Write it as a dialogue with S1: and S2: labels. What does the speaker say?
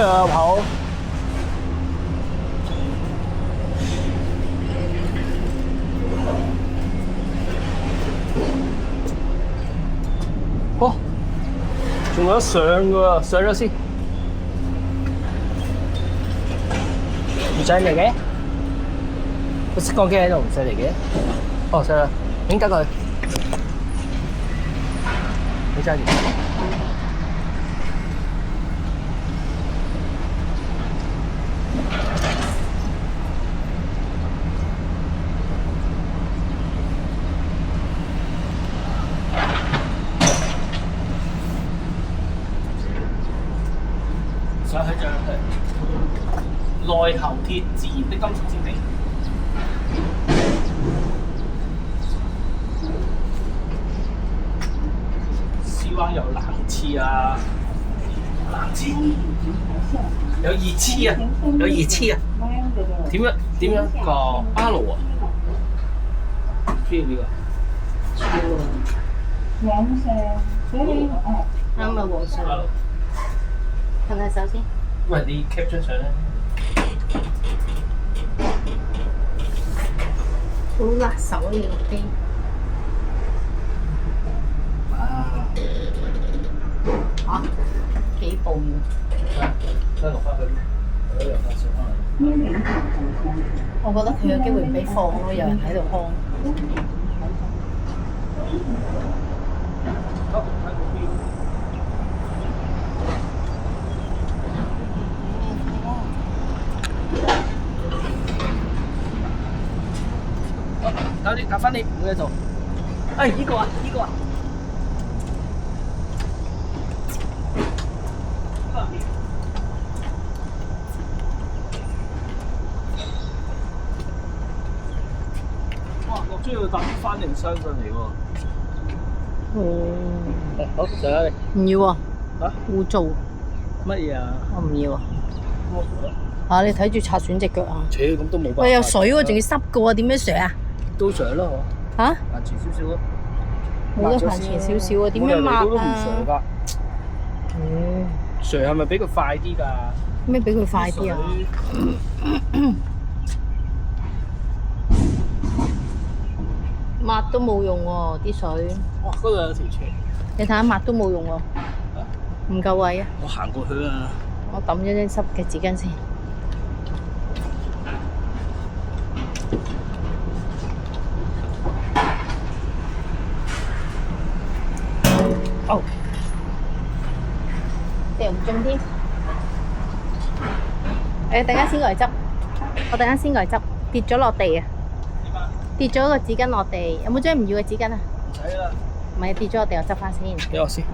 S1: 啊跑。哦，仲有得上㗎喎，上咗先。唔使嚟嘅？個熄光機喺度，唔使嚟嘅。哦，上啦，點解佢？你揸住。上去就係內喉鐵自然的金屬煎餅。絲娃有冷刺啊，冷刺有熱刺啊，有熱刺啊。點樣個巴魯啊？邊個呢個？
S2: 啱啊，皇上。睇睇手先。
S1: 喂，你 cap 張相咧？
S2: 好辣手啊！你個機。嚇？幾部要？
S1: 再落翻去，我又發上翻嚟。
S2: 我覺得佢有機會俾放咯，有人喺度看。
S1: 打翻你，冇嘢做。哎，呢個啊，呢個啊。哇！落咗要搭翻定箱上嚟喎。好，上啦你。
S2: 唔要啊！
S1: 嚇？
S2: 污糟。
S1: 乜嘢啊？
S2: 我唔要啊！嚇！你睇住擦損隻腳啊！
S1: 切，咁都冇辦法。
S2: 喂，有水喎，仲要濕嘅喎，點樣上啊？
S1: 都上啦，嗬。
S2: 嚇？
S1: 行前少少咯。
S2: 冇得行前少少啊！點樣抹啊？
S1: 都唔上㗎。上係咪比佢快啲㗎？
S2: 咩比佢快啲啊？抹都冇用喎，啲水。
S1: 哇！嗰度有條斜。
S2: 你睇下抹都冇用喎，唔夠位啊！
S1: 我行過去啊。
S2: 我抌咗張濕嘅紙巾先。哦，掉唔中添。誒，等間先過嚟執。我等間先過嚟執，跌咗落地啊！跌咗個紙巾落地，有冇張唔要嘅紙巾啊？
S1: 唔使啦。
S2: 唔係跌咗落地，我執翻先。
S1: 俾我先。